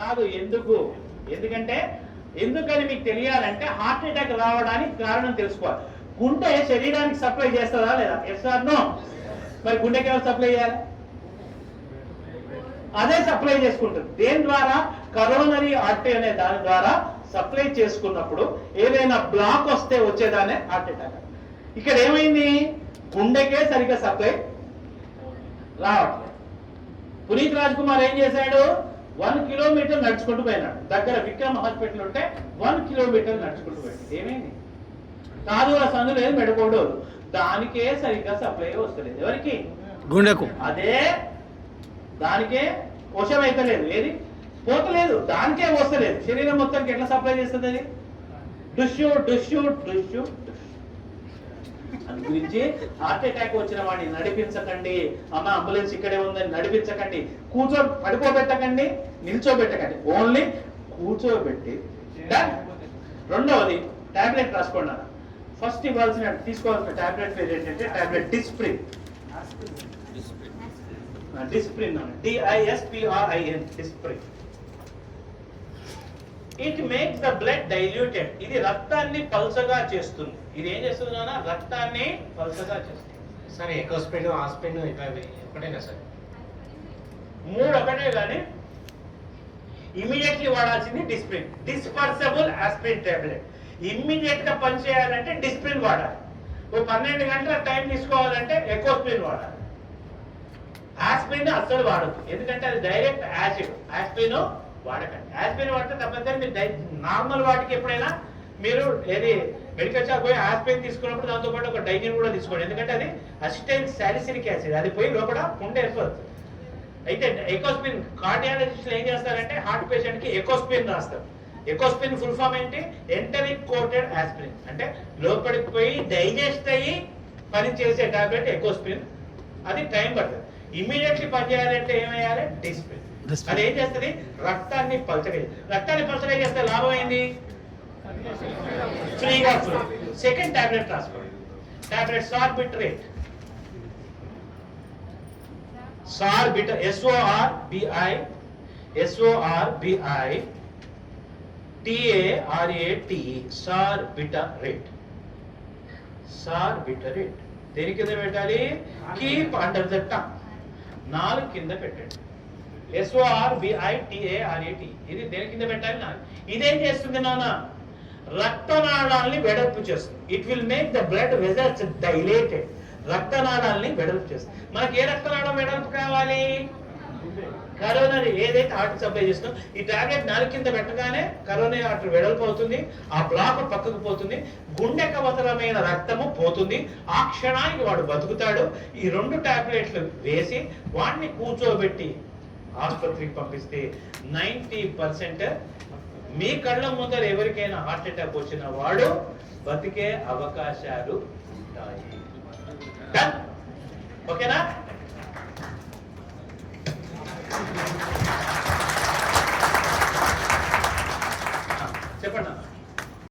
కాదు. ఎందుకంటే ఎందుకని మీకు తెలియాలంటే హార్ట్ అటాక్ రావడానికి కారణం తెలుసుకోవాలి. గుండె శరీరానికి సప్లై చేస్తుందా లేదా? Yes or no? మరి గుండెకి ఎవరు సప్లై చేయాలి? అదే సప్లై చేసుకుంటుంది. దేని ద్వారా? కరోనరీ ఆర్టరీ అనే దాని ద్వారా సప్లై చేసుకున్నప్పుడు ఏదైనా బ్లాక్ వస్తే వచ్చేదానే హార్ట్ అటాక్. ఇక్కడ ఏమైంది? గుండెకే సరిగ్గా సప్లై రావట్లేదు. పునీత్ రాజ్ కుమార్ ఏం చేశాడు? 1 కిలోమీటర్ నడుచుకుంటూ పోయినాడు. దగ్గర విక్రమ్ హాస్పిటల్ ఉంటే 1 కిలోమీటర్ నడుచుకుంటూ పోయాడు. ఏమైంది? కాదుల సందు లేదు, మెడకోడోలు, దానికే సరిగ్గా సప్లై వస్తలేదు. ఎవరికి? గుండెకు. అదే దానికే వశం అయితే లేదు, ఏది పోతలేదు, దానికే వస్తలేదు. శరీరం మొత్తానికి ఎట్లా సప్లై చేస్తుంది అది? డుష్యూ డుష్యూ డుష్యూ. అందు గురించి హార్ట్ అటాక్ వచ్చిన వాడిని నడిపించకండి. అమ్మ అంబులెన్స్ ఇక్కడే ఉందని నడిపించకండి. పడుకోబెట్టకండి, నిల్చోబెట్టకండి, ఓన్లీ కూర్చోబెట్టి. రెండవది టాబ్లెట్ రాసుకోండి. ఫస్ట్ తీసుకోవాల్సిన టాబ్లెట్ పేరు ఏంటంటే tablet Disprin. Disprin, DISPRIN, Disprin. It makes the blood diluted. ఇది రక్తాన్ని పల్చగా చేస్తుంది. ఇది ఏం చేస్తుంది నాన్న? రక్తాన్ని పల్చగా చేస్తుంది. సరే, ఎకోస్పిన్, ఆస్పిన్ ఒకటేనా సార్? 3 ఒకటే, కానీ ఇమీడియట్లీ వాడాల్సింది Disprin. Dispersible aspirin tablet. Immediate గా పనిచేయాలంటే డిస్ప్రిన్ వాడాలి. 12 గంటల టైం తీసుకోవాలంటే ఎకోస్పిన్ వాడాలి. ఆస్పిరిన్ అస్సలు వాడద్దు, ఎందుకంటే అది డైరెక్ట్ యాసిడ్. ఆస్పిరిన్ వాడకండి. ఆస్పిరిన్ వాడితే తప్పనిసరి మీరు నార్మల్ వాటికి ఎప్పుడైనా మీరు ఏది మెడికల్ షాప్ పోయి ఆస్పిరిన్ తీసుకున్నప్పుడు దాంతో పాటు ఒక డైజిన్ కూడా తీసుకోండి. ఎందుకంటే అది అసిటైల్ సాలిసిలిక్ యాసిడ్, అది పోయి లోపల పుండె ఏర్పడుతుంది. అయితే ఎకోస్పిన్ కార్డియాలజిస్టులు ఏం చేస్తారంటే హార్ట్ పేషెంట్ కి ఎకోస్పిన్ రాస్తారు. ఎకోస్పిన్ ఫుల్ ఫామ్ ఏంటి? Enteric coated aspirin. అంటే లోపలికి పోయి డైజెస్ట్ అయ్యి పని చేసే టాబ్లెట్ ఎకోస్పిన్. అది టైం పడుతుంది. ఇమీడియట్లీ పనిచేయాలంటే ఏమయ్యాలి? డిస్ప్రిన్. అది ఏం చేస్తుంది? రక్తాన్ని పల్చగా. రక్తాన్ని పల్చగా చేస్తే లాభం ఏంది? ఫ్రీగా ఫ్లో. సెకండ్ టాబ్లెట్ రాసుకోండి. టాబ్లెట్ సార్బిట్రేట్. సార్బిట్రేట్, SORBITARATE, సార్బిట్రేట్. సార్బిట్రేట్ దేని కింద పెట్టాలి? కీప్ అండర్ ద టంగ్, నాలుగు కింద పెట్టండి. SORBITARATE, ఇది దేని కింద పెట్టాలి? నాలుగు. ఇదేం చేస్తుంది నాన్న? రక్తనాళాలని వెడల్పు చేస్తుంది. It will make the blood vessels dilated. రక్తనాళాలని వెడల్పు చేస్తుంది. మనకి ఏ రక్తనాళం వెడల్పు కావాలి? కరోనరీ, ఏదైతే హార్ట్ సప్లై చేస్తుందో ఈ టాబ్లెట్ నాలుగు కింద పెట్టగానే కరోనరీ ఆర్టరీ వెడల్పు అవుతుంది. ఆ బ్లాక్ పక్కకు పోతుంది. గుండెకు అవసరమైన రక్తము పోతుంది. ఆ క్షణానికి వాడు బతుకుతాడు. ఈ 2 టాబ్లెట్లు వేసి వాడిని కూర్చోబెట్టి ఆసుపత్రికి పంపిస్తే 90% మీ కళ్ళ ముందర ఎవరికైనా హార్ట్ అటాక్ వచ్చిన వాడు బతికే అవకాశాలు ఉంటాయి. ఓకేనా?